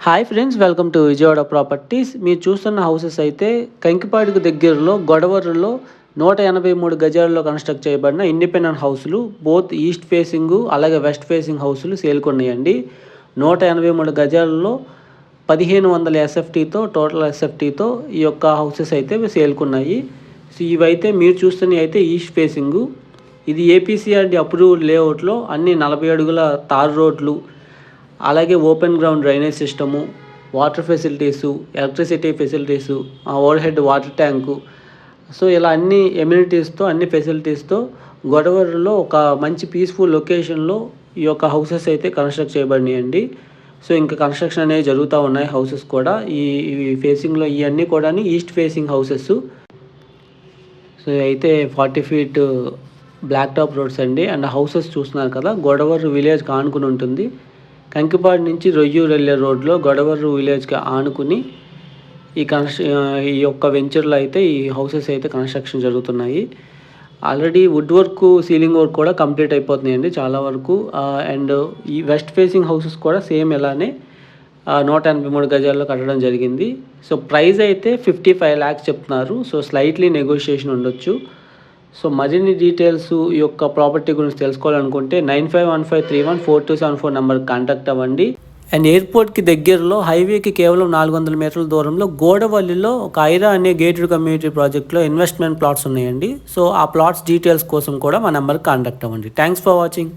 Hi friends, welcome to Vijayawada properties. మీరు చూస్తున్న houses అయితే కంకిపాడుకు దగ్గరలో గొడవరులో 183 గజాల్లో కన్స్ట్రక్ట్ చేయబడిన ఇండిపెండెంట్ హౌసులు. బోత్ ఈస్ట్ ఫేసింగ్ అలాగే వెస్ట్ ఫేసింగ్ హౌసులు సేల్కొన్నాయండి. 183 గజాలలో 1500 ఎస్ఎఫ్టీతో టోటల్ ఎస్ఎఫ్టీతో ఈ యొక్క హౌసెస్ అయితే సేల్కొన్నాయి. సో ఇవైతే మీరు చూస్తున్నవి అయితే ఈస్ట్ ఫేసింగ్. ఇది ఏపీసీఆర్డీ అప్రూవ్డ్ లేఅవుట్లో అన్ని 40 అడుగుల తార్ రోడ్లు, అలాగే open ground drainage system, water facilities, electricity facilities, over head water tank, so ఇలా అన్ని ఎమ్యూనిటీస్తో అన్ని ఫెసిలిటీస్తో గొడవరులో ఒక మంచి పీస్ఫుల్ లొకేషన్లో ఈ యొక్క హౌసెస్ అయితే కన్స్ట్రక్ట్ చేయబడినాయండి. సో ఇంకా కన్స్ట్రక్షన్ అనేవి జరుగుతూ ఉన్నాయి. హౌసెస్ కూడా ఈ ఫేసింగ్లో ఇవన్నీ కూడా ఈస్ట్ ఫేసింగ్ హౌసెస్. సో అయితే 40 ఫీట్ బ్లాక్ టాప్ రోడ్స్ అండి. అండ్ హౌసెస్ చూస్తున్నారు కదా, గొడవరు విలేజ్కి ఆనుకుని ఉంటుంది. కంకిపాడు నుంచి రొయ్యూరు వెళ్ళే రోడ్లో గొడవరు విలేజ్కి ఆనుకుని ఈ యొక్క వెంచర్లో అయితే ఈ హౌసెస్ అయితే కన్స్ట్రక్షన్ జరుగుతున్నాయి. Already wood work, ceiling work కూడా కంప్లీట్ అయిపోతున్నాయండి చాలా వరకు. అండ్ ఈ వెస్ట్ ఫేసింగ్ హౌసెస్ కూడా సేమ్ ఇలానే 183 గజాల్లో కట్టడం జరిగింది. సో ప్రైస్ అయితే 55 lakhs చెప్తున్నారు. సో స్లైట్లీ నెగోషియేషన్ ఉండొచ్చు. సో మరిన్ని డీటెయిల్స్ ఈ యొక్క ప్రాపర్టీ గురించి తెలుసుకోవాలనుకుంటే 9515314274 నెంబర్కి కాంటాక్ట్ అవ్వండి. అండ్ ఎయిర్పోర్ట్కి దగ్గరలో హైవేకి కేవలం 400 మీటర్ల దూరంలో గోడవల్లిలో ఒక ఐరా అనే గేటెడ్ కమ్యూనిటీ ప్రాజెక్ట్లో ఇన్వెస్ట్మెంట్ ప్లాట్స్ ఉన్నాయండి. సో ఆ ప్లాట్స్ డీటెయిల్స్ కోసం కూడా మా నెంబర్కి కాంటాక్ట్ అవ్వండి. Thanks for watching.